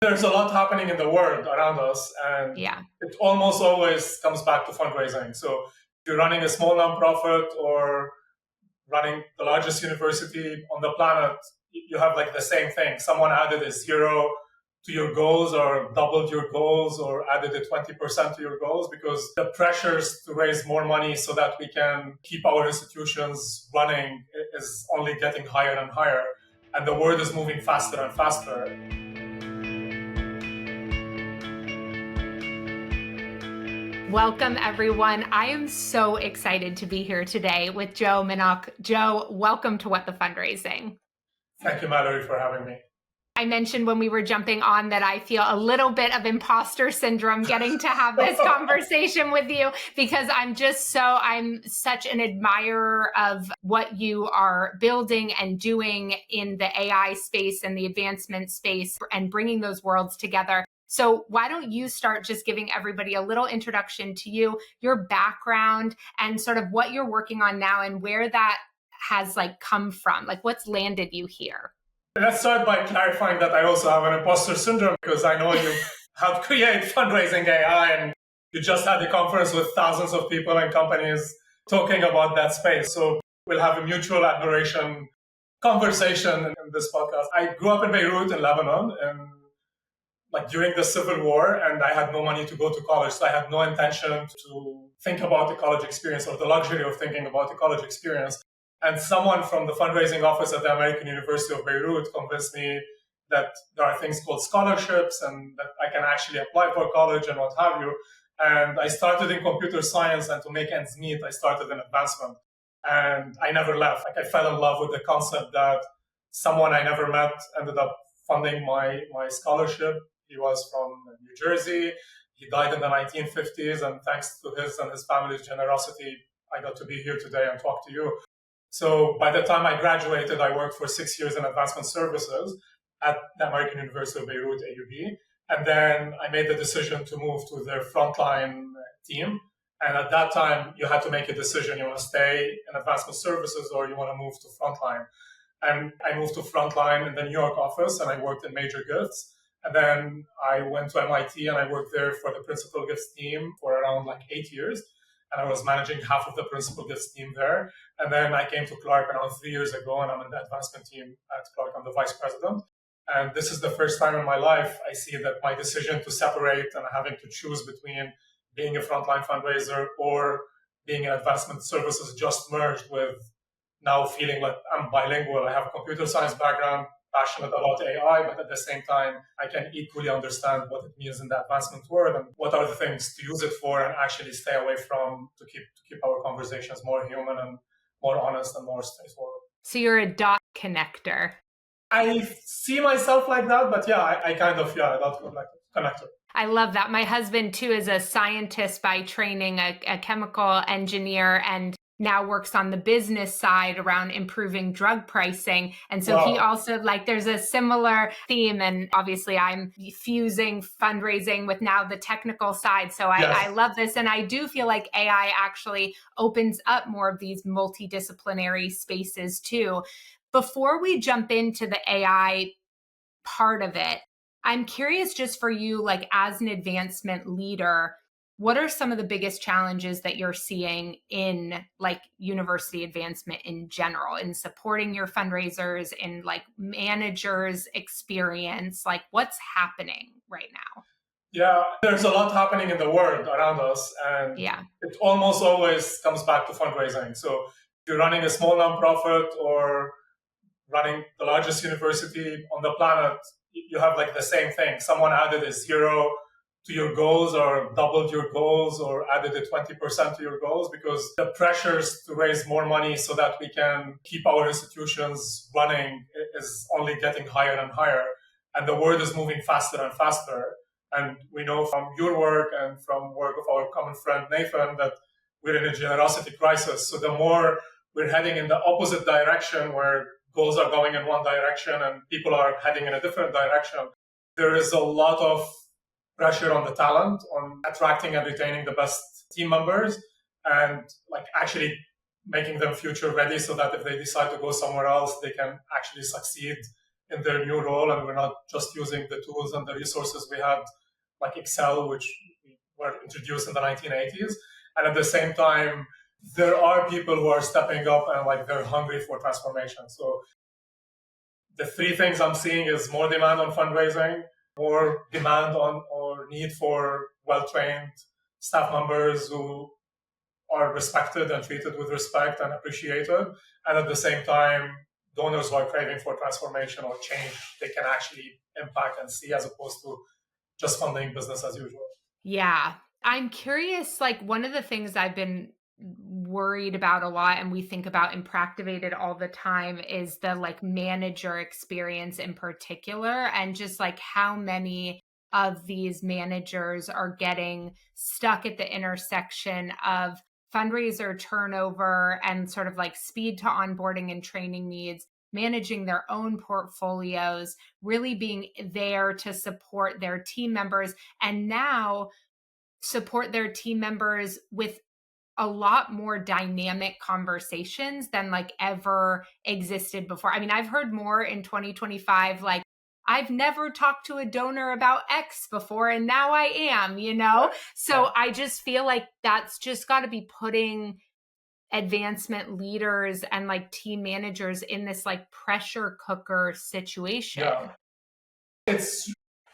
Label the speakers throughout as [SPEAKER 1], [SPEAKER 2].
[SPEAKER 1] There's a lot happening in the world around us, and it almost always comes back to fundraising. So if you're running a small nonprofit or running the largest university on the planet, you have like the same thing. Someone added a zero to your goals or doubled your goals or added a 20% to your goals, because the pressures to raise more money so that we can keep our institutions running is only getting higher and higher. And the world is moving faster and faster.
[SPEAKER 2] Welcome, everyone. I am so excited to be here today with Joe Manok. Joe, welcome to What the Fundraising.
[SPEAKER 1] Thank you, Mallory, for having me.
[SPEAKER 2] I mentioned when we were jumping on that I feel a little bit of imposter syndrome getting to have this conversation with you, because I'm such an admirer of what you are building and doing in the AI space and the advancement space and bringing those worlds together. So why don't you start just giving everybody a little introduction to you, your background, and sort of what you're working on now and where that has come from, what's landed you here?
[SPEAKER 1] Let's start by clarifying that I also have an imposter syndrome, because I know you helped create Fundraising AI, and you just had a conference with thousands of people and companies talking about that space. So we'll have a mutual admiration conversation in this podcast. I grew up in Beirut in Lebanon, and during the Civil War, and I had no money to go to college. So I had no intention to think about the college experience or the luxury of thinking about the college experience. And someone from the fundraising office at the American University of Beirut convinced me that there are things called scholarships and that I can actually apply for college and what have you. And I started in computer science, and to make ends meet, I started in advancement. And I never left. I fell in love with the concept that someone I never met ended up funding my scholarship. He was from New Jersey. He died in the 1950s. And thanks to his and his family's generosity, I got to be here today and talk to you. So by the time I graduated, I worked for 6 years in advancement services at the American University of Beirut, AUB. And then I made the decision to move to their frontline team. And at that time, you had to make a decision. You want to stay in advancement services or you want to move to frontline. And I moved to frontline in the New York office, and I worked in major gifts. And then I went to MIT, and I worked there for the principal gifts team for around 8 years. And I was managing half of the principal gifts team there. And then I came to Clark around 3 years ago, and I'm in the advancement team at Clark. I'm the vice president. And this is the first time in my life I see that my decision to separate and having to choose between being a frontline fundraiser or being in advancement services just merged with now feeling like I'm bilingual. I have a computer science background, passionate about AI, but at the same time, I can equally understand what it means in the advancement world and what are the things to use it for and actually stay away from to keep our conversations more human and more honest and more straightforward.
[SPEAKER 2] So you're a dot connector.
[SPEAKER 1] I see myself like that, but yeah, I kind of, a dot connector.
[SPEAKER 2] I love that. My husband, too, is a scientist by training, a chemical engineer, and now works on the business side around improving drug pricing. And so He also, there's a similar theme. And obviously I'm fusing fundraising with now the technical side. So I love this. And I do feel like AI actually opens up more of these multidisciplinary spaces too. Before we jump into the AI part of it, I'm curious just for you, as an advancement leader, what are some of the biggest challenges that you're seeing in university advancement in general, in supporting your fundraisers, in managers' experience? What's happening right now?
[SPEAKER 1] Yeah, there's a lot happening in the world around us, and it almost always comes back to fundraising. So if you're running a small nonprofit or running the largest university on the planet, you have the same thing. Someone added a zero to your goals or doubled your goals or added a 20% to your goals, because the pressures to raise more money so that we can keep our institutions running is only getting higher and higher. And the world is moving faster and faster. And we know from your work and from work of our common friend Nathan that we're in a generosity crisis. So the more we're heading in the opposite direction, where goals are going in one direction and people are heading in a different direction, there is a lot of pressure on the talent, on attracting and retaining the best team members, and actually making them future ready so that if they decide to go somewhere else, they can actually succeed in their new role, and we're not just using the tools and the resources we had, like Excel, which were introduced in the 1980s. And at the same time, there are people who are stepping up and like they're hungry for transformation. So the three things I'm seeing is more demand on fundraising, more demand on or need for well-trained staff members who are respected and treated with respect and appreciated. And at the same time, donors who are craving for transformation or change they can actually impact and see, as opposed to just funding business as usual.
[SPEAKER 2] Yeah. I'm curious, like one of the things I've been worried about a lot and we think about in Practivated all the time is the like manager experience in particular, and just like how many of these managers are getting stuck at the intersection of fundraiser turnover and sort of like speed to onboarding and training needs, managing their own portfolios, really being there to support their team members, and now support their team members with a lot more dynamic conversations than like ever existed before. I mean, I've heard more in 2025, like, I've never talked to a donor about X before, and now I am, you know? So I just feel like that's just got to be putting advancement leaders and like team managers in this like pressure cooker situation.
[SPEAKER 1] Yeah.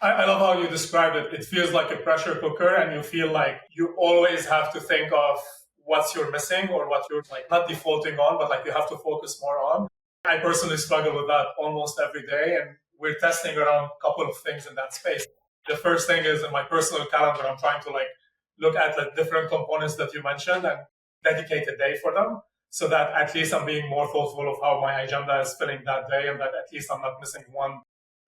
[SPEAKER 1] I love how you described it. It feels like a pressure cooker, and you feel like you always have to think of what's you're missing or what you're like not defaulting on, but like you have to focus more on. I personally struggle with that almost every day, and we're testing around a couple of things in that space. The first thing is in my personal calendar, I'm trying to like look at the different components that you mentioned and dedicate a day for them, so that at least I'm being more thoughtful of how my agenda is filling that day, and that at least I'm not missing one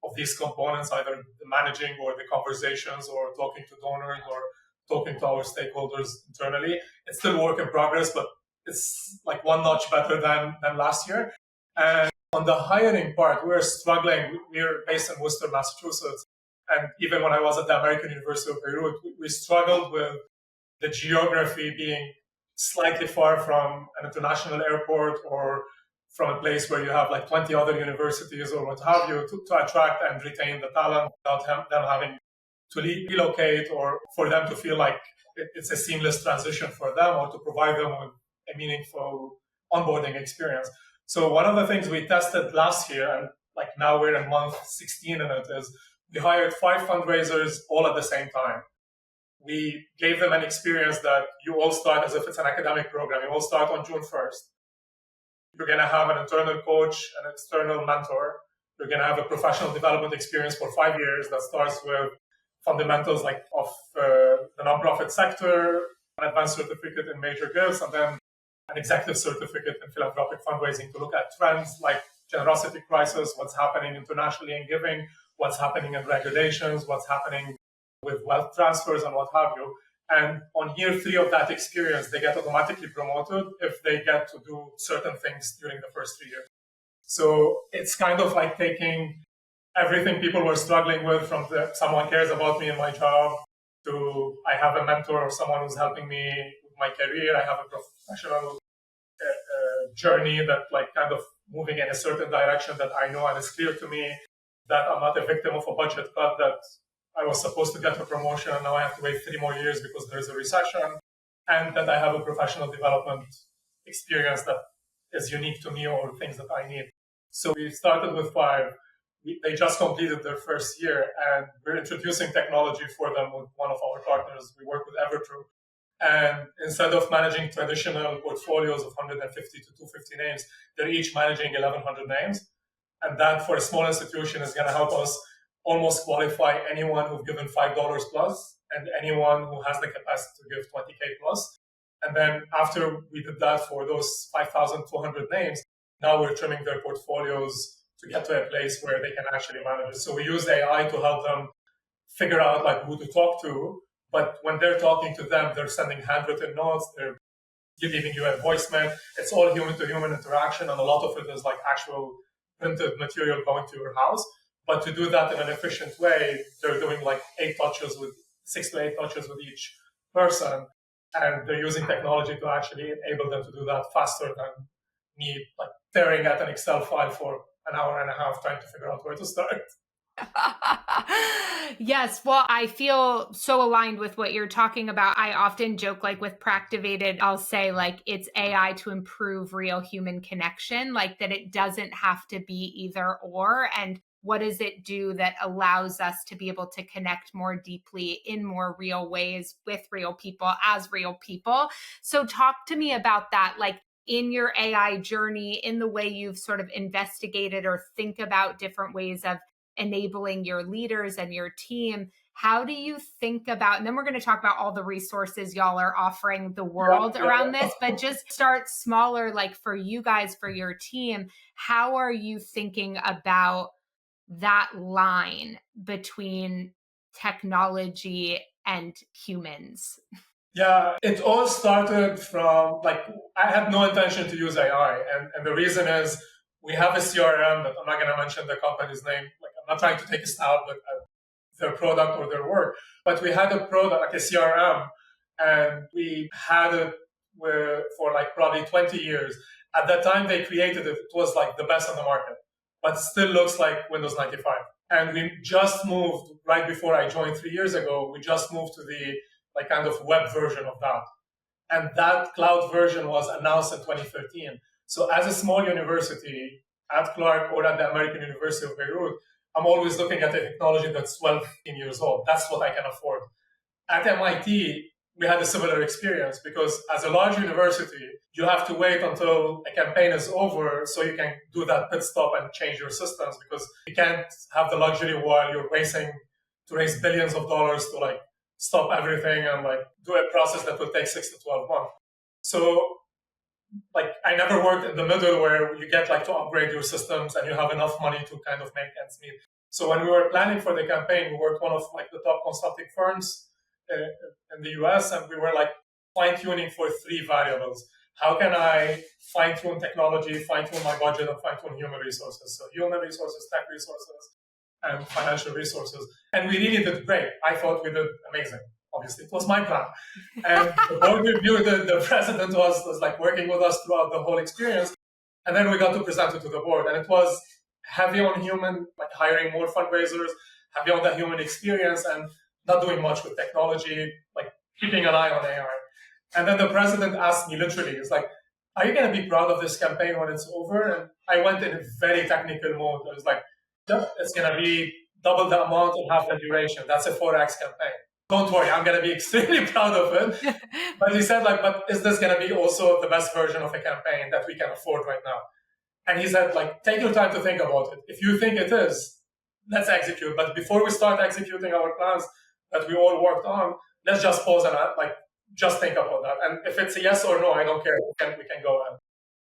[SPEAKER 1] of these components, either the managing or the conversations or talking to donors or talking to our stakeholders internally. It's still work in progress, but it's like one notch better than last year. And on the hiring part, we're struggling. We're based in Worcester, Massachusetts. And even when I was at the American University of Beirut, we struggled with the geography being slightly far from an international airport or from a place where you have like 20 other universities or what have you to attract and retain the talent without them having to relocate, or for them to feel like it's a seamless transition for them, or to provide them with a meaningful onboarding experience. So one of the things we tested last year, and like now we're in month 16 in it, is we hired 5 fundraisers all at the same time. We gave them an experience that you all start as if it's an academic program. You all start on June 1st. You're going to have an internal coach, an external mentor. You're going to have a professional development experience for 5 years that starts with fundamentals like of the nonprofit sector, an advanced certificate in major gifts, and then an executive certificate in philanthropic fundraising to look at trends like generosity crisis, what's happening internationally in giving, what's happening in regulations, what's happening with wealth transfers and what have you. And on year 3 of that experience, they get automatically promoted if they get to do certain things during the first 3 years. So it's kind of like taking everything people were struggling with, from someone cares about me in my job, to I have a mentor or someone who's helping me with my career. I have a professional journey that like kind of moving in a certain direction that I know and it's clear to me, that I'm not a victim of a budget cut, that I was supposed to get a promotion and now I have to wait 3 more years because there's a recession, and that I have a professional development experience that is unique to me or things that I need. So we started with 5. They just completed their first year, and we're introducing technology for them with one of our partners. We work with Evertrue. And instead of managing traditional portfolios of 150 to 250 names, they're each managing 1,100 names. And that, for a small institution, is going to help us almost qualify anyone who've given $5 plus and anyone who has the capacity to give 20K plus. And then after we did that for those 5,200 names, now we're trimming their portfolios to get to a place where they can actually manage it. So we use AI to help them figure out like who to talk to. But when they're talking to them, they're sending handwritten notes, they're giving you a voicemail. It's all human-to-human interaction, and a lot of it is like actual printed material going to your house. But to do that in an efficient way, they're doing like 6 to 8 touches with each person. And they're using technology to actually enable them to do that faster than me like staring at an Excel file for an hour and a half trying to figure out where to start.
[SPEAKER 2] Yes. Well, I feel so aligned with what you're talking about. I often joke, like with Practivated, I'll say like it's AI to improve real human connection, like that it doesn't have to be either or. And what does it do that allows us to be able to connect more deeply in more real ways with real people as real people? So talk to me about that, like in your AI journey, in the way you've sort of investigated or think about different ways of enabling your leaders and your team. How do you think about, and then we're going to talk about all the resources y'all are offering the world around this, but just start smaller, like for you guys, for your team, how are you thinking about that line between technology and humans?
[SPEAKER 1] Yeah, it all started from like, I had no intention to use AI. And the reason is we have a CRM that I'm not going to mention the company's name. Like, I'm not trying to take a stab at their product or their work, but we had a product, like a CRM, and we had it for like probably 20 years. At that time they created it, it was like the best on the market, but still looks like Windows 95. And we just moved right before I joined 3 years ago. We just moved to the like kind of web version of that. And that cloud version was announced in 2013. So as a small university at Clark or at the American University of Beirut, I'm always looking at a technology that's 12, 15 years old. That's what I can afford. At MIT, we had a similar experience because as a large university, you have to wait until a campaign is over so you can do that pit stop and change your systems, because you can't have the luxury while you're racing to raise billions of dollars to like stop everything and like do a process that will take 6 to 12 months. So like I never worked in the middle where you get like to upgrade your systems and you have enough money to kind of make ends meet. So when we were planning for the campaign, we worked one of like the top consulting firms in the US, and we were like fine tuning for 3 variables. How can I fine tune technology, fine tune my budget, and fine tune human resources? So human resources, tech resources, and financial resources. And we really did great. I thought we did amazing. Obviously, it was my plan. And the board reviewed it. The president was like working with us throughout the whole experience. And then we got to present it to the board. And it was heavy on human, like hiring more fundraisers, heavy on the human experience, and not doing much with technology, like keeping an eye on AI. And then the president asked me literally, it's like, are you going to be proud of this campaign when it's over? And I went in a very technical mode. I was like, it's going to be double the amount and half the duration. That's a 4X campaign. Don't worry, I'm going to be extremely proud of it. But he said, like, but is this going to be also the best version of a campaign that we can afford right now? And he said, like, take your time to think about it. If you think it is, let's execute. But before we start executing our plans that we all worked on, let's just pause and like just think about that. And if it's a yes or no, I don't care. We can go ahead.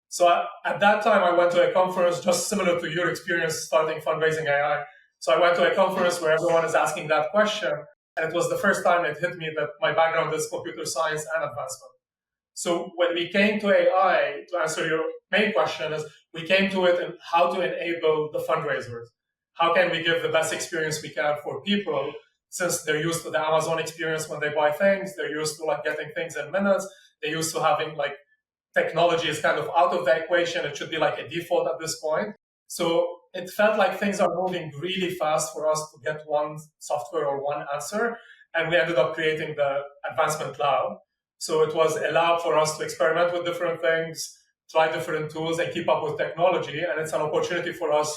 [SPEAKER 1] So at that time, I went to a conference just similar to your experience starting Fundraising AI. So I went to a conference where everyone is asking that question. And it was the first time it hit me that my background is computer science and advancement. So when we came to AI, to answer your main question, is we came to it in how to enable the fundraisers. How can we give the best experience we can for people, since they're used to the Amazon experience when they buy things, they're used to like getting things in minutes, they're used to having like technology is kind of out of the equation. It should be like a default at this point. So it felt like things are moving really fast for us to get one software or one answer. And we ended up creating the advancement lab. So it was a lab for us to experiment with different things, try different tools, and keep up with technology. And it's an opportunity for us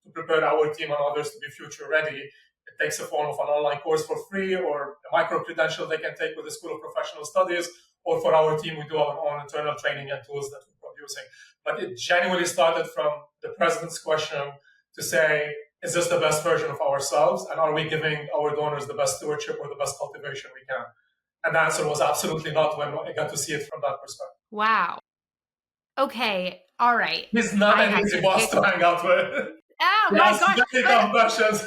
[SPEAKER 1] to prepare our team and others to be future ready. It takes the form of an online course for free, or a micro-credential they can take with the School of Professional Studies, or for our team, we do our own internal training and tools that we're producing. But it genuinely started from the president's question to say, is this the best version of ourselves? And are we giving our donors the best stewardship or the best cultivation we can? And the answer was absolutely not when I got to see it from that perspective.
[SPEAKER 2] Wow. Okay. All right.
[SPEAKER 1] He's not an easy boss to hang out with.
[SPEAKER 2] Oh my gosh.
[SPEAKER 1] Very tough questions.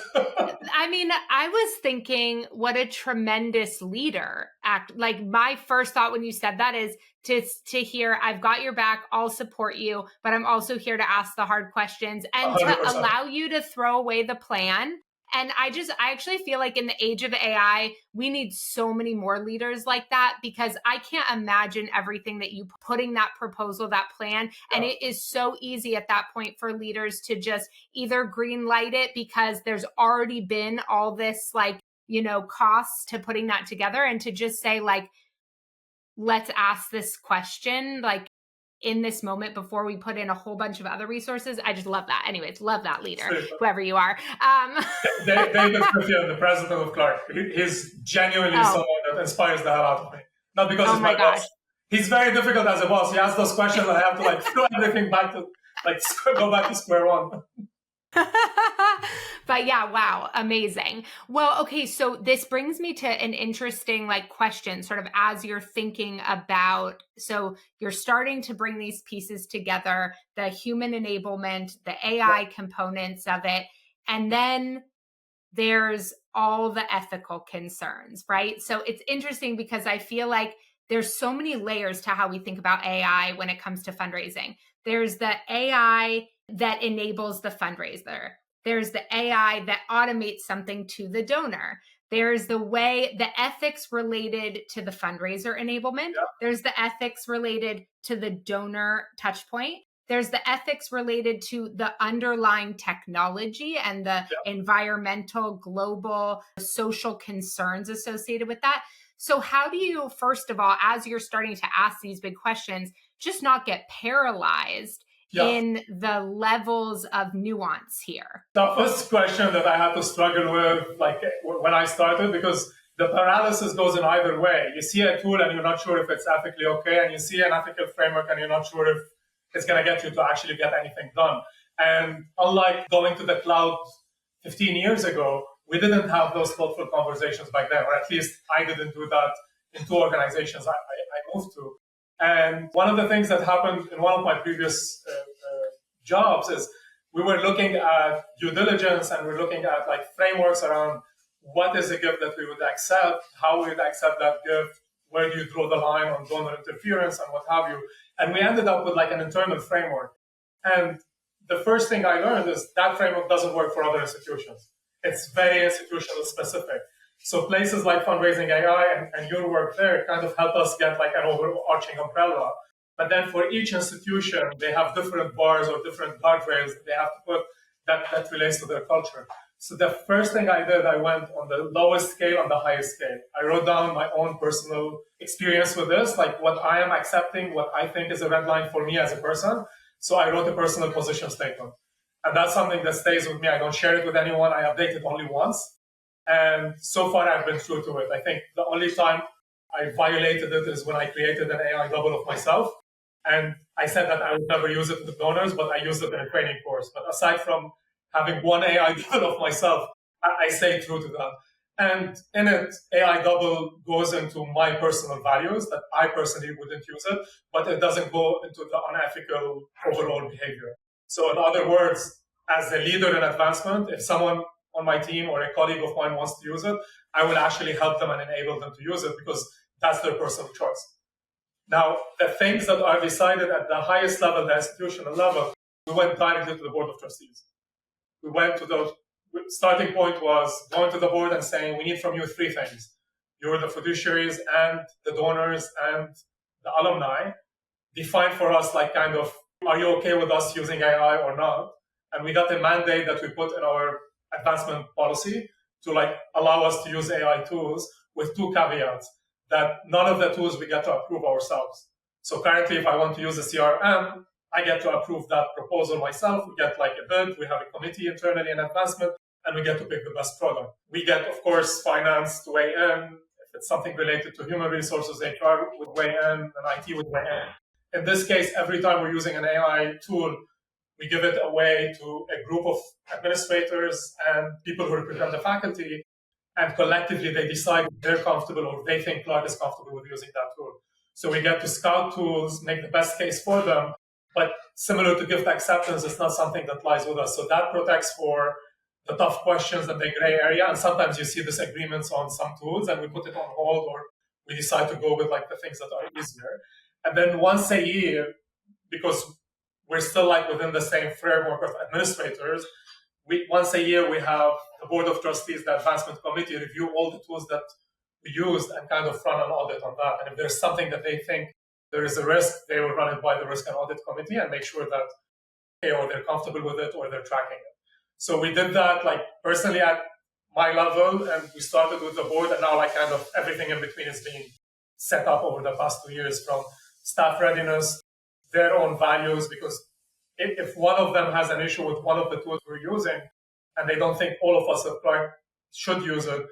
[SPEAKER 2] I mean, I was thinking what a tremendous leader act. Like my first thought when you said that is to hear, I've got your back, I'll support you, but I'm also here to ask the hard questions and 100%. To allow you to throw away the plan And I actually feel like in the age of AI, we need so many more leaders like that, because I can't imagine everything that you putting that proposal, that plan. And it is so easy at that point for leaders to just either green light it because there's already been all this costs to putting that together, and to just say let's ask this question in this moment before we put in a whole bunch of other resources. I just love that. Anyways, love that leader, whoever you are.
[SPEAKER 1] David Christian, the president of Clark, he's genuinely someone that inspires the hell out of me. Not because he's my boss. He's very difficult as a boss. He asks those questions and I have to throw everything back to go back to square one.
[SPEAKER 2] But yeah, wow, amazing. Well, okay, so this brings me to an interesting question, sort of as you're thinking about, so you're starting to bring these pieces together, the human enablement, the AI components of it, and then there's all the ethical concerns, right? So it's interesting because I feel like there's so many layers to how we think about AI when it comes to fundraising. There's the AI that enables the fundraiser. There's the AI that automates something to the donor. There's the ethics related to the fundraiser enablement.
[SPEAKER 1] Yeah.
[SPEAKER 2] There's the ethics related to the donor touch point. There's the ethics related to the underlying technology and the environmental, global, social concerns associated with that. So how do you, first of all, as you're starting to ask these big questions, just not get paralyzed in the levels of nuance here?
[SPEAKER 1] The first question that I had to struggle with, when I started, because the paralysis goes in either way. You see a tool and you're not sure if it's ethically okay, and you see an ethical framework and you're not sure if it's going to get you to actually get anything done. And unlike going to the cloud 15 years ago, we didn't have those thoughtful conversations back then, or at least I didn't do that in two organizations I moved to. And one of the things that happened in one of my previous jobs is we were looking at due diligence and we're looking at frameworks around what is a gift that we would accept, how we would accept that gift, where do you draw the line on donor interference and what have you. And we ended up with an internal framework. And the first thing I learned is that framework doesn't work for other institutions. It's very institutional specific. So places like Fundraising AI and your work there kind of help us get an overarching umbrella. But then for each institution, they have different bars or different guardrails they have to put that relates to their culture. So the first thing I did, I went on the lowest scale and the highest scale. I wrote down my own personal experience with this, what I am accepting, what I think is a red line for me as a person. So I wrote a personal position statement. And that's something that stays with me. I don't share it with anyone. I update it only once. And so far, I've been true to it. I think the only time I violated it is when I created an AI double of myself. And I said that I would never use it with donors, but I used it in a training course. But aside from having one AI double of myself, I stay true to that. And in it, AI double goes into my personal values that I personally wouldn't use it, but it doesn't go into the unethical overall behavior. So in other words, as a leader in advancement, if someone on my team or a colleague of mine wants to use it, I will actually help them and enable them to use it because that's their personal choice. Now, the things that are decided at the highest level, the institutional level, we went directly to the board of trustees. We went to the starting point was going to the board and saying, we need from you three things. You're the fiduciaries and the donors and the alumni. Define for us, are you okay with us using AI or not? And we got a mandate that we put in our advancement policy to allow us to use AI tools with two caveats, that none of the tools we get to approve ourselves. So currently, if I want to use a CRM, I get to approve that proposal myself. We get a bid, we have a committee internally in advancement, and we get to pick the best product. We get, of course, finance to weigh in. If it's something related to human resources, HR would weigh in, and IT would weigh in. In this case, every time we're using an AI tool, we give it away to a group of administrators and people who represent the faculty, and collectively they decide if they're comfortable or they think Clark is comfortable with using that tool. So we get to scout tools, make the best case for them, but similar to gift acceptance, it's not something that lies with us. So that protects for the tough questions and the gray area. And sometimes you see disagreements on some tools and we put it on hold, or we decide to go with the things that are easier. And then once a year, because we're still within the same framework of administrators, once a year, we have the board of trustees, the advancement committee, review all the tools that we used and kind of run an audit on that. And if there's something that they think there is a risk, they will run it by the risk and audit committee and make sure that or they're comfortable with it or they're tracking it. So we did that like personally at my level, and we started with the board, and now like kind of everything in between is being set up over the past 2 years, from staff readiness, their own values, because if one of them has an issue with one of the tools we're using and they don't think all of us at Clark should use it,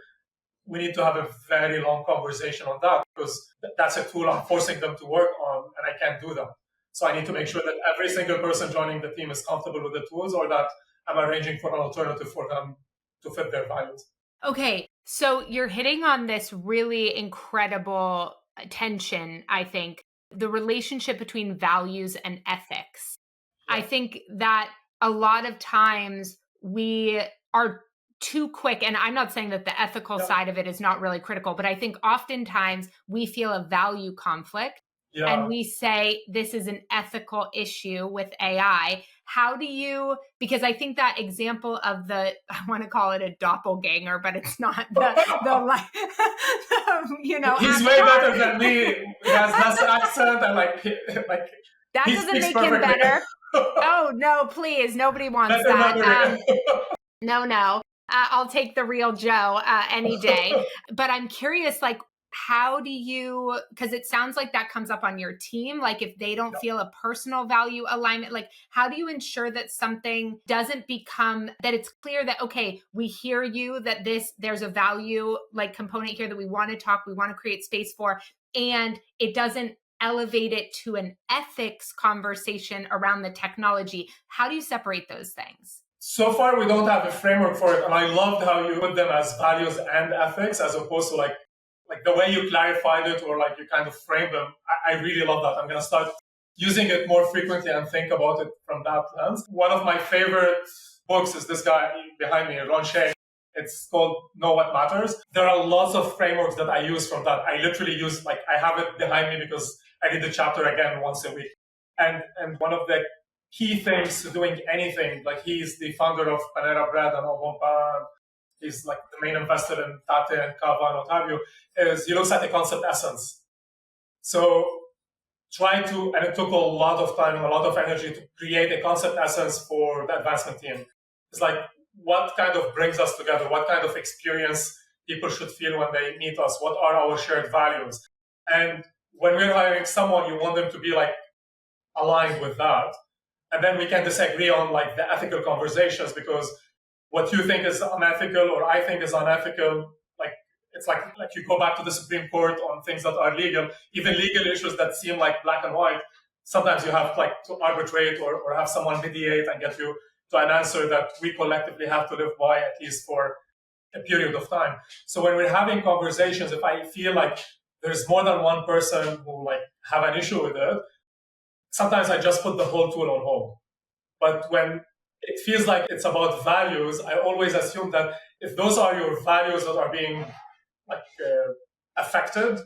[SPEAKER 1] we need to have a very long conversation on that, because that's a tool I'm forcing them to work on and I can't do that. So I need to make sure that every single person joining the team is comfortable with the tools, or that I'm arranging for an alternative for them to fit their values.
[SPEAKER 2] Okay, so you're hitting on this really incredible tension, I think, the relationship between values and ethics. Yeah. I think that a lot of times we are too quick, and I'm not saying that the ethical side of it is not really critical, but I think oftentimes we feel a value conflict. Yeah. And we say this is an ethical issue with AI. How do you, because I think that example of I want to call it a doppelganger, but it's not
[SPEAKER 1] He's way better than me. He has less accent and like
[SPEAKER 2] that doesn't make him better. Oh no, please. Nobody wants that. No. I'll take the real Joe any day. But I'm curious, like, how do you, because it sounds like that comes up on your team, like if they don't feel a personal value alignment, like how do you ensure that something doesn't become, that it's clear that, okay, we hear you, that there's a value like component here that we want to talk, we want to create space for, and it doesn't elevate it to an ethics conversation around the technology? How do you separate those things?
[SPEAKER 1] So far, we don't have a framework for it. And I loved how you put them as values and ethics, as opposed to like the way you clarified it, or like you kind of framed them. I really love that. I'm going to start using it more frequently and think about it from that lens. One of my favorite books is this guy behind me, Ron Shea. It's called Know What Matters. There are lots of frameworks that I use from that. I literally use, like, I have it behind me because I did the chapter again once a week. And one of the key things to doing anything, like he's the founder of Panera Bread and Obompa, he's like the main investor in Tate and Kava and what have you, is he looks at the concept essence. So try to, and it took a lot of time and a lot of energy to create a concept essence for the advancement team. It's like, what kind of brings us together? What kind of experience people should feel when they meet us? What are our shared values? And when we're hiring someone, you want them to be like aligned with that. And then we can disagree on like the ethical conversations, because what you think is unethical or I think is unethical, like it's like you go back to the Supreme Court on things that are legal, even legal issues that seem like black and white. Sometimes you have like to arbitrate or have someone mediate and get you to an answer that we collectively have to live by, at least for a period of time. So when we're having conversations, if I feel like there's more than one person who like have an issue with it, sometimes I just put the whole tool on hold. But when it feels like it's about values, I always assume that if those are your values that are being like affected,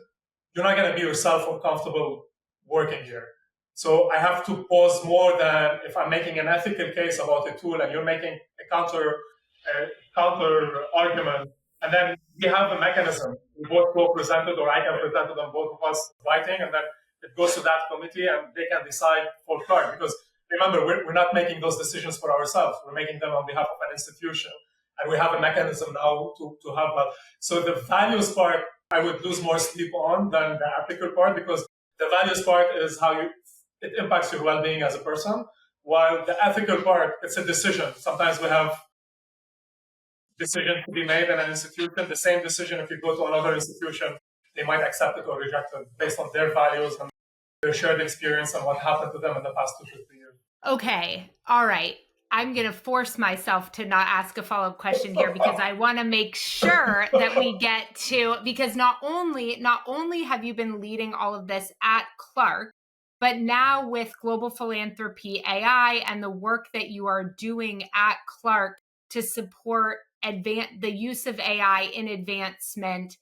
[SPEAKER 1] you're not going to be yourself or comfortable working here. So I have to pause more than if I'm making an ethical case about a tool and you're making a counter argument, and then we have a mechanism. We both co-presented, or I can present it on both of us writing, and then it goes to that committee and they can decide for Clark. Because remember, we're not making those decisions for ourselves. We're making them on behalf of an institution. And we have a mechanism now to have that. So the values part, I would lose more sleep on than the ethical part, because the values part is how it impacts your well-being as a person, while the ethical part, it's a decision. Sometimes we have decisions to be made in an institution. The same decision, if you go to another institution, they might accept it or reject it based on their values and their shared experience and what happened to them in the past 2 to 3 years.
[SPEAKER 2] Okay. All right. I'm going to force myself to not ask a follow-up question here, because I want to make sure that we get to, because not only have you been leading all of this at Clark, but now with GlobalPhilanthropy.ai and the work that you are doing at Clark to support the use of AI in advancement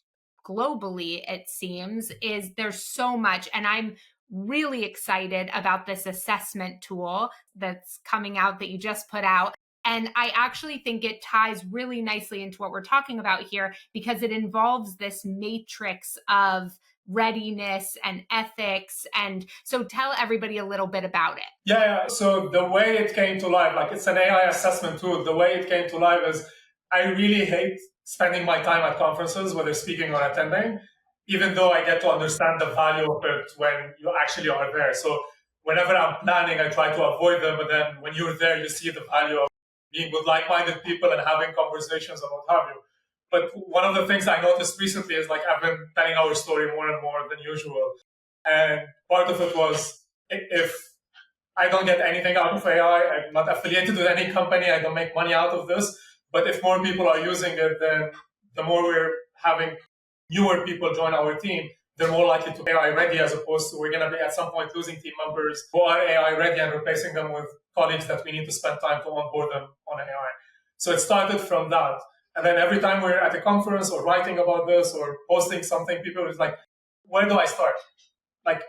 [SPEAKER 2] globally, it seems, is there's so much. And I'm really excited about this assessment tool that's coming out that you just put out. And I actually think it ties really nicely into what we're talking about here, because it involves this matrix of readiness and ethics. And so tell everybody a little bit about it.
[SPEAKER 1] Yeah. So the way it came to life, like it's an AI assessment tool. The way it came to life is I really hate spending my time at conferences, whether speaking or attending, even though I get to understand the value of it when you actually are there. So whenever I'm planning, I try to avoid them. But then when you're there, you see the value of being with like-minded people and having conversations and what have you. But one of the things I noticed recently is like I've been telling our story more and more than usual. And part of it was if I don't get anything out of AI, I'm not affiliated with any company, I don't make money out of this. But if more people are using it, then the more we're having newer people join our team, they're more likely to be AI ready, as opposed to we're going to be at some point losing team members who are AI ready and replacing them with colleagues that we need to spend time to onboard them on AI. So it started from that. And then every time we're at a conference or writing about this or posting something, people is like, where do I start? Like,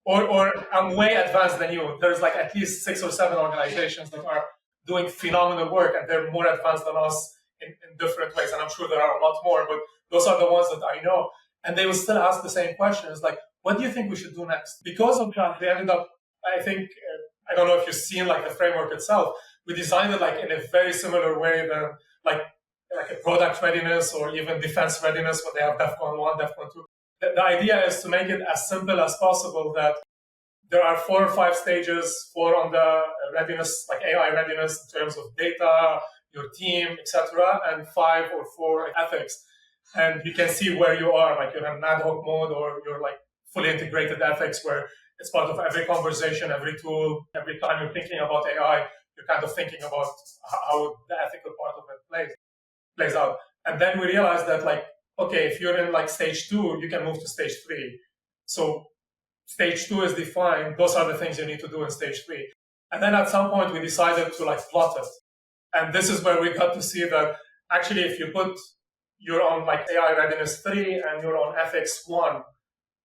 [SPEAKER 1] or I'm way advanced than you. There's like at least 6 or 7 organizations that are doing phenomenal work, and they're more advanced than us in different ways. And I'm sure there are a lot more, but those are the ones that I know. And they will still ask the same questions, like, what do you think we should do next? Because of that, they ended up, I think, I don't know if you've seen like the framework itself. We designed it like in a very similar way than like a product readiness or even defense readiness when they have DEFCON 1, DEFCON 2. The idea is to make it as simple as possible, that there are 4 or 5 stages, 4 on the readiness, like AI readiness in terms of data, your team, etc., and 5 or 4 ethics. And you can see where you are, like you're in an ad hoc mode or you're like fully integrated ethics where it's part of every conversation, every tool, every time you're thinking about AI, you're kind of thinking about how the ethical part of it plays out. And then we realized that like, okay, if you're in like stage 2, you can move to stage 3. So stage 2 is defined. Those are the things you need to do in stage 3. And then at some point we decided to like plot it. And this is where we got to see that actually if you put you're on like AI readiness 3 and you're on ethics 1,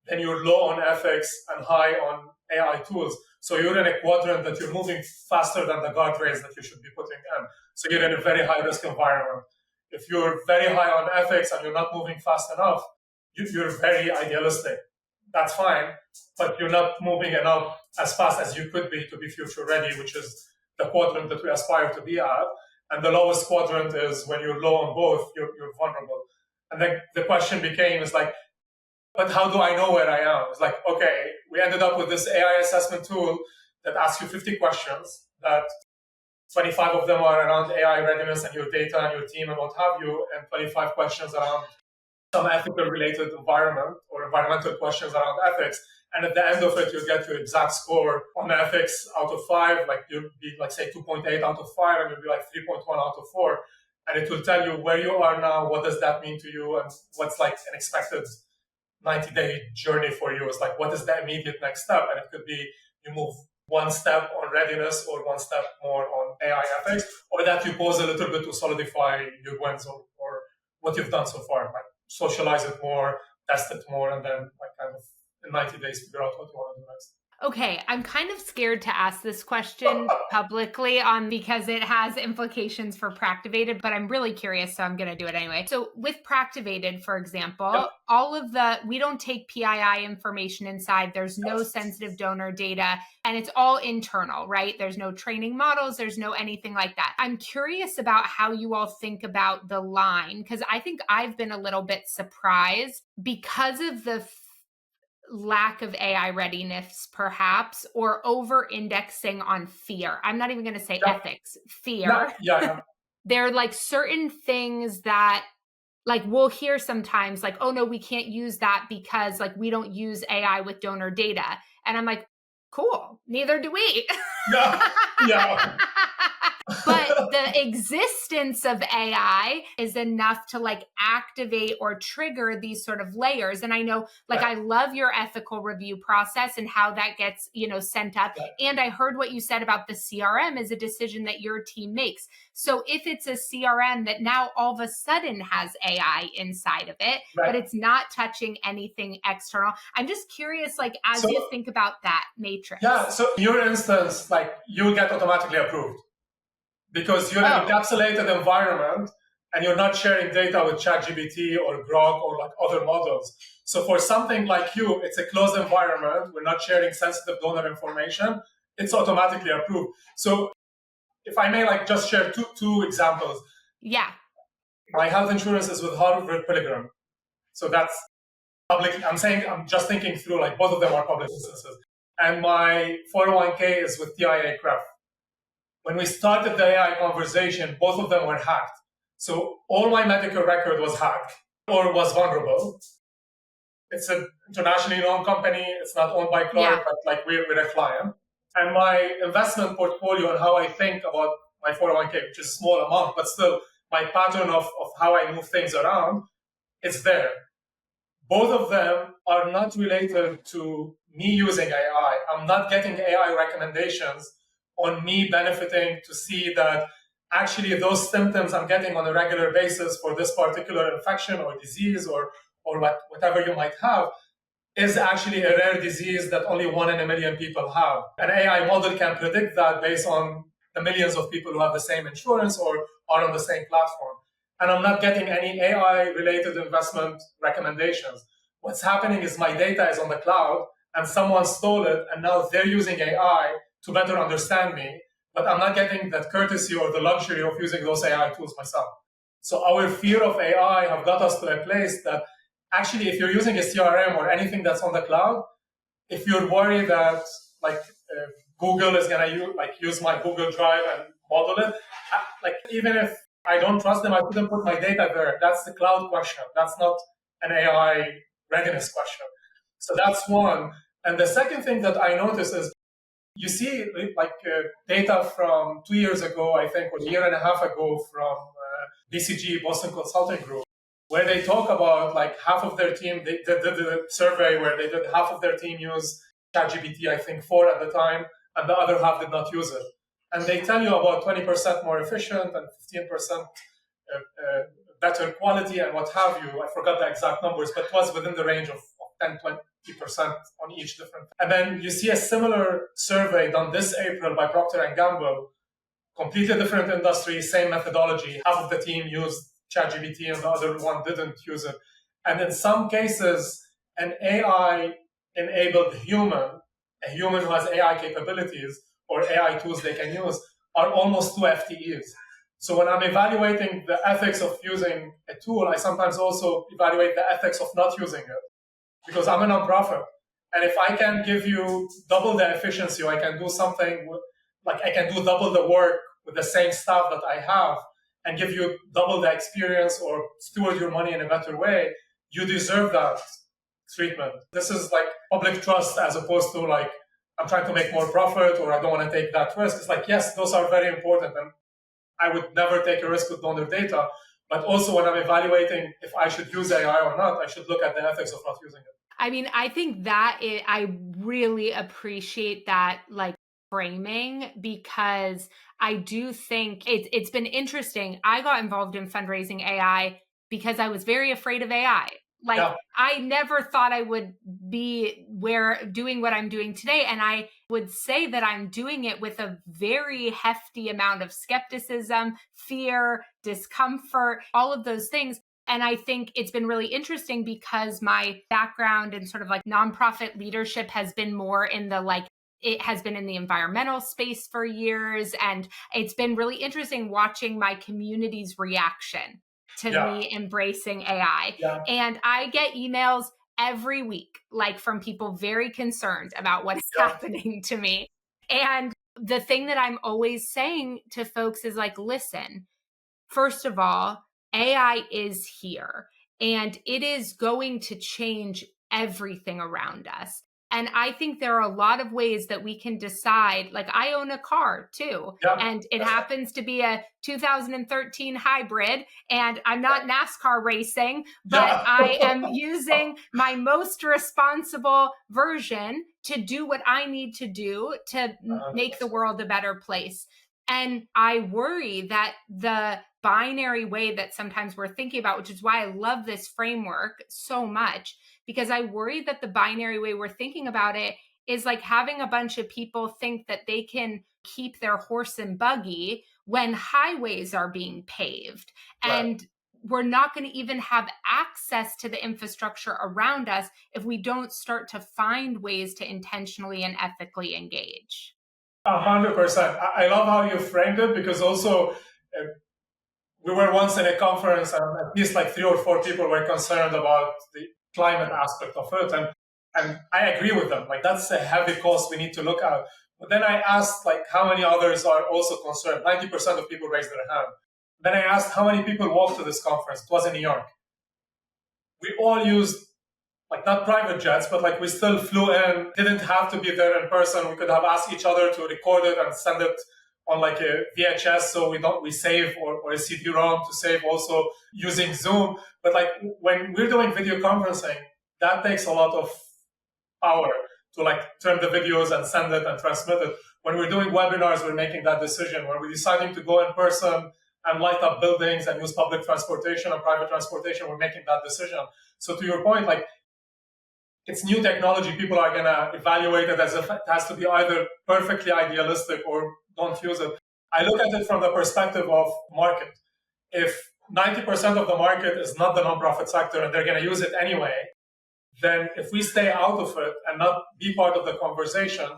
[SPEAKER 1] then you're low on ethics and high on AI tools. So you're in a quadrant that you're moving faster than the guardrails that you should be putting in. So you're in a very high risk environment. If you're very high on ethics and you're not moving fast enough, you're very idealistic. That's fine, but you're not moving enough as fast as you could be to be future ready, which is the quadrant that we aspire to be at. And the lowest quadrant is when you're low on both, you're vulnerable. And then the question became, is like, but how do I know where I am? It's like, okay, we ended up with this AI assessment tool that asks you 50 questions, that 25 of them are around AI readiness and your data and your team and what have you, and 25 questions around some ethical related environment or environmental questions around ethics. And at the end of it, you get your exact score on ethics out of 5, like you'll be like say 2.8 out of 5, and you'll be like 3.1 out of 4. And it will tell you where you are now, what does that mean to you, and what's like an expected 90-day journey for you. It's like, what is the immediate next step? And it could be you move 1 step on readiness or 1 step more on AI ethics, or that you pause a little bit to solidify your wins or what you've done so far. Like socialize it more, test it more, and then like kind of in 90 days figure out what you want to do next.
[SPEAKER 2] Okay, I'm kind of scared to ask this question publicly because it has implications for Practivated, but I'm really curious, so I'm going to do it anyway. So with Practivated, for example, yep. We don't take PII information inside. There's no sensitive donor data, and it's all internal, right? There's no training models. There's no anything like that. I'm curious about how you all think about the line, because I think I've been a little bit surprised because of the lack of AI readiness, perhaps, or over-indexing on fear. I'm not even going to say ethics, fear.
[SPEAKER 1] Yeah.
[SPEAKER 2] There are like certain things that like we'll hear sometimes like, oh no, we can't use that because like we don't use AI with donor data. And I'm like, cool, neither do we.
[SPEAKER 1] Yeah.
[SPEAKER 2] But the existence of AI is enough to like activate or trigger these sort of layers. And I know like I love your ethical review process and how that gets, sent up. And I heard what you said about the CRM is a decision that your team makes. So if it's a CRM that now all of a sudden has AI inside of it, but it's not touching anything external, I'm just curious, like as you think about that matrix.
[SPEAKER 1] Yeah. So in your instance, like you'll get automatically approved. because you're in an encapsulated environment and you're not sharing data with ChatGPT or Grok or like other models. So for something like you, it's a closed environment. We're not sharing sensitive donor information. It's automatically approved. So if I may like just share two examples.
[SPEAKER 2] Yeah.
[SPEAKER 1] My health insurance is with Harvard Pilgrim. So that's public. I'm just thinking through like both of them are public businesses. And my 401k is with TIA CREF. When we started the AI conversation, both of them were hacked. So all my medical record was hacked or was vulnerable. It's an internationally known company. It's not owned by Clark, but like we're a client. And my investment portfolio and how I think about my 401k, which is a small amount, but still my pattern of how I move things around, it's there. Both of them are not related to me using AI. I'm not getting AI recommendations on me benefiting to see that actually those symptoms I'm getting on a regular basis for this particular infection or disease or whatever you might have is actually a rare disease that only 1 in a million people have. An AI model can predict that based on the millions of people who have the same insurance or are on the same platform. And I'm not getting any AI-related investment recommendations. What's happening is my data is on the cloud and someone stole it and now they're using AI to better understand me, but I'm not getting that courtesy or the luxury of using those AI tools myself. So our fear of AI have got us to a place that actually if you're using a CRM or anything that's on the cloud, if you're worried that like Google is going to use my Google Drive and model it, like even if I don't trust them, I couldn't put my data there. That's the cloud question. That's not an AI readiness question. So that's one. And the second thing that I noticed is you see like data from 2 years ago, I think, or a year and a half ago from BCG, Boston Consulting Group, where they talk about like half of their team, they did the survey where they did half of their team use ChatGPT, I think 4 at the time, and the other half did not use it. And they tell you about 20% more efficient and 15% better quality and what have you. I forgot the exact numbers, but it was within the range of 10, 20% on each different. And then you see a similar survey done this April by Procter & Gamble, completely different industry, same methodology. Half of the team used ChatGPT and the other one didn't use it. And in some cases, an AI-enabled human, a human who has AI capabilities or AI tools they can use, are almost 2 FTEs. So when I'm evaluating the ethics of using a tool, I sometimes also evaluate the ethics of not using it. Because I'm a nonprofit. And if I can give you double the efficiency, or I can do something like I can do double the work with the same staff that I have and give you double the experience or steward your money in a better way, you deserve that treatment. This is like public trust as opposed to like, I'm trying to make more profit or I don't want to take that risk. It's like, yes, those are very important. And I would never take a risk with donor data. But also when I'm evaluating if I should use AI or not, I should look at the ethics of not using it.
[SPEAKER 2] I mean, I think I really appreciate that like framing, because I do think it's been interesting. I got involved in fundraising AI because I was very afraid of AI. Like I never thought I would be doing what I'm doing today. And I would say that I'm doing it with a very hefty amount of skepticism, fear, discomfort, all of those things. And I think it's been really interesting because my background in sort of like nonprofit leadership has been more in the like, it has been in the environmental space for years. And it's been really interesting watching my community's reaction to me embracing AI. And I get emails every week, like from people very concerned about what's happening to me. And the thing that I'm always saying to folks is like, listen, first of all, AI is here and it is going to change everything around us. And I think there are a lot of ways that we can decide, like I own a car too, and it happens to be a 2013 hybrid, and I'm not NASCAR racing, but I am using my most responsible version to do what I need to do to make the world a better place. And I worry that the binary way that sometimes we're thinking about, which is why I love this framework so much, because I worry that the binary way we're thinking about it is like having a bunch of people think that they can keep their horse and buggy when highways are being paved.
[SPEAKER 1] Right.
[SPEAKER 2] And we're not going to even have access to the infrastructure around us if we don't start to find ways to intentionally and ethically engage.
[SPEAKER 1] 100%. I love how you framed it, because also we were once in a conference and at least like 3 or 4 people were concerned about the climate aspect of it. And I agree with them. Like, that's a heavy cost we need to look at. But then I asked, like, how many others are also concerned? 90% of people raised their hand. Then I asked how many people walked to this conference. It was in New York. We all used, like, not private jets, but like we still flew in, didn't have to be there in person. We could have asked each other to record it and send it on like a VHS, so we save, or a CD-ROM to save, also using Zoom. But like, when we're doing video conferencing, that takes a lot of power to like turn the videos and send it and transmit it. When we're doing webinars, we're making that decision. When we're deciding to go in person and light up buildings and use public transportation and private transportation, we're making that decision. So to your point, like, it's new technology. People are going to evaluate it as if it has to be either perfectly idealistic or don't use it. I look at it from the perspective of market. If 90% of the market is not the nonprofit sector and they're going to use it anyway, then if we stay out of it and not be part of the conversation,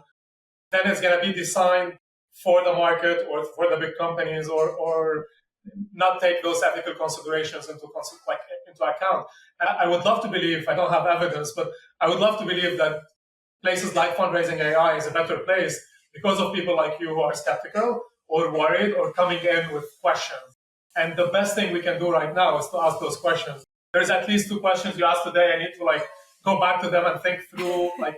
[SPEAKER 1] then it's going to be designed for the market or for the big companies, or not take those ethical considerations into account. And I would love to believe, I don't have evidence, but I would love to believe that places like Fundraising AI is a better place because of people like you who are skeptical or worried or coming in with questions. And the best thing we can do right now is to ask those questions. There's at least 2 questions you asked today. I need to like go back to them and think through like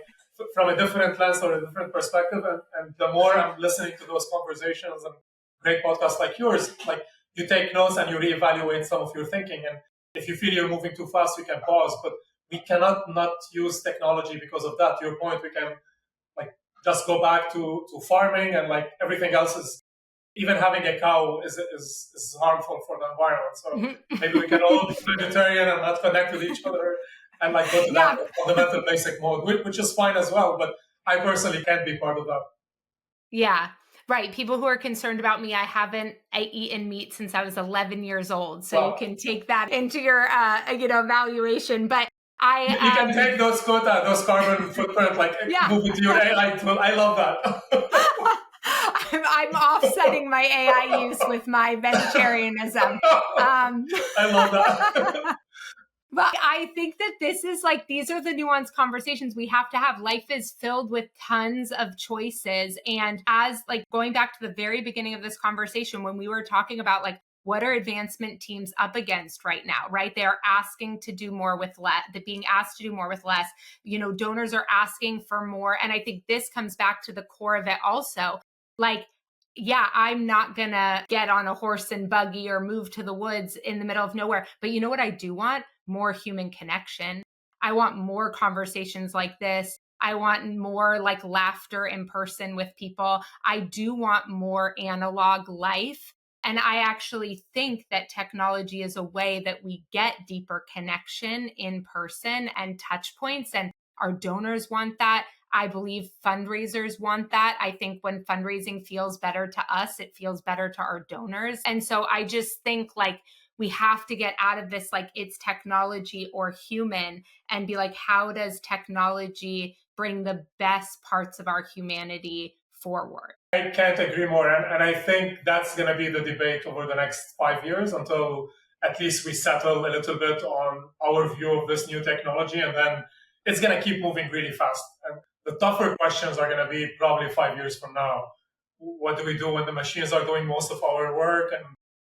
[SPEAKER 1] from a different lens or a different perspective. And the more I'm listening to those conversations and great podcasts like yours, like, you take notes and you reevaluate some of your thinking. And if you feel you're moving too fast, you can pause. But we cannot not use technology because of that. To your point, we can like just go back to farming, and like everything else is, even having a cow is harmful for the environment. So maybe we can all be vegetarian and not connect with each other and like go to that fundamental basic mode, which is fine as well. But I personally can't be part of that.
[SPEAKER 2] Yeah. Right. People who are concerned about me, I haven't eaten meat since I was 11 years old. So you can take that into your, evaluation. But
[SPEAKER 1] you can take those quota, those carbon footprint, like move it to your AI tool. I love that.
[SPEAKER 2] I'm offsetting my AI use with my vegetarianism.
[SPEAKER 1] I love that.
[SPEAKER 2] But I think that this is like, these are the nuanced conversations we have to have. Life is filled with tons of choices. And as like going back to the very beginning of this conversation, when we were talking about like, what are advancement teams up against right now, right? They're asking to do more with less, being asked to do more with less. Donors are asking for more. And I think this comes back to the core of it also. Like, yeah, I'm not going to get on a horse and buggy or move to the woods in the middle of nowhere. But you know what I do want? More human connection. I want more conversations like this. I want more like laughter in person with people. I do want more analog life. And I actually think that technology is a way that we get deeper connection in person and touch points. And our donors want that. I believe fundraisers want that. I think when fundraising feels better to us, it feels better to our donors. And so I just think like we have to get out of this, like it's technology or human, and be like, how does technology bring the best parts of our humanity forward?
[SPEAKER 1] I can't agree more. And I think that's going to be the debate over the next 5 years until at least we settle a little bit on our view of this new technology. And then it's going to keep moving really fast. And the tougher questions are going to be probably 5 years from now. What do we do when the machines are doing most of our work? And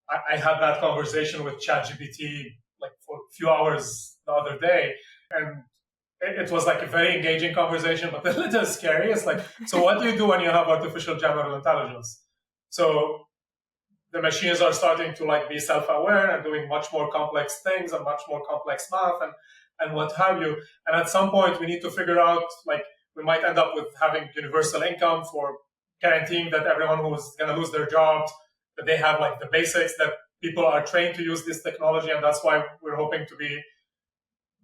[SPEAKER 1] I had that conversation with ChatGPT like for a few hours the other day. And it was like a very engaging conversation, but a little scary. It's like, so what do you do when you have artificial general intelligence? So the machines are starting to like be self-aware and doing much more complex things and much more complex math and what have you. And at some point we need to figure out, like, we might end up with having universal income for guaranteeing that everyone who's going to lose their jobs, that they have like the basics, that people are trained to use this technology. And that's why we're hoping to be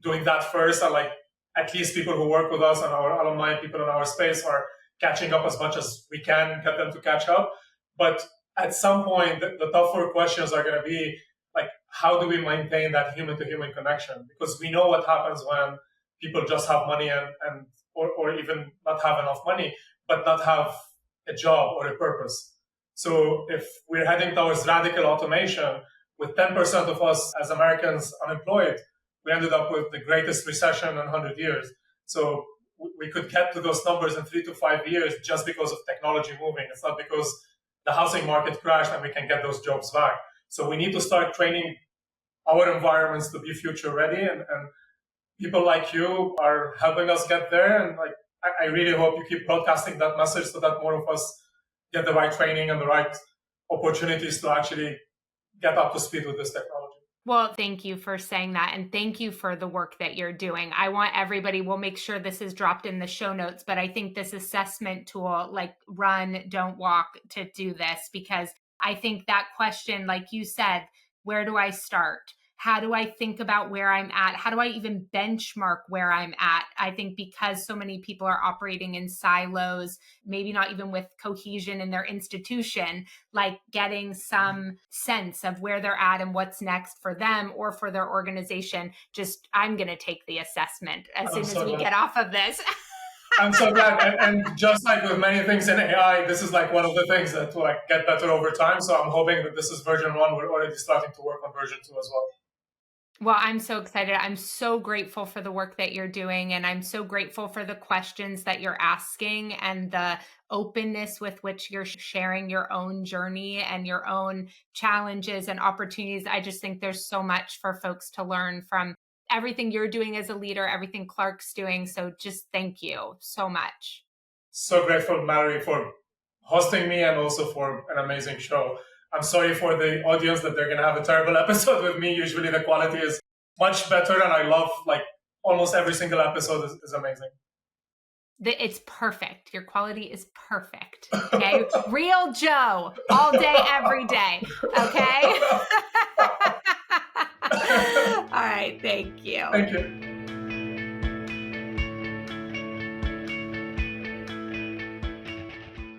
[SPEAKER 1] doing that first. And like, at least people who work with us and our alumni, people in our space, are catching up as much as we can get them to catch up. But at some point, the tougher questions are going to be like, how do we maintain that human to human connection? Because we know what happens when people just have money or even not have enough money, but not have a job or a purpose. So if we're heading towards radical automation with 10% of us as Americans unemployed, we ended up with the greatest recession in 100 years. So we could get to those numbers in 3 to 5 years just because of technology moving. It's not because the housing market crashed and we can get those jobs back. So we need to start training our environments to be future ready. And people like you are helping us get there. And like, I really hope you keep broadcasting that message so that more of us get the right training and the right opportunities to actually get up to speed with this technology.
[SPEAKER 2] Well, thank you for saying that. And thank you for the work that you're doing. I want everybody, we'll make sure this is dropped in the show notes, but I think this assessment tool, like run, don't walk, to do this, because I think that question, like you said, where do I start? How do I think about where I'm at? How do I even benchmark where I'm at? I think because so many people are operating in silos, maybe not even with cohesion in their institution, like getting some sense of where they're at and what's next for them or for their organization. Just, I'm going to take the assessment as soon as we get off of this.
[SPEAKER 1] I'm so glad. And just like with many things in AI, this is like one of the things that will like get better over time. So I'm hoping that this is version 1. We're already starting to work on version 2 as well.
[SPEAKER 2] Well, I'm so excited. I'm so grateful for the work that you're doing. And I'm so grateful for the questions that you're asking and the openness with which you're sharing your own journey and your own challenges and opportunities. I just think there's so much for folks to learn from everything you're doing as a leader, everything Clark's doing. So just thank you so much.
[SPEAKER 1] So grateful, Mallory, for hosting me and also for an amazing show. I'm sorry for the audience that they're going to have a terrible episode with me. Usually the quality is much better, and I love like almost every single episode is amazing.
[SPEAKER 2] It's perfect. Your quality is perfect. Okay. Real Joe all day, every day. Okay. All right. Thank you.
[SPEAKER 1] Thank you.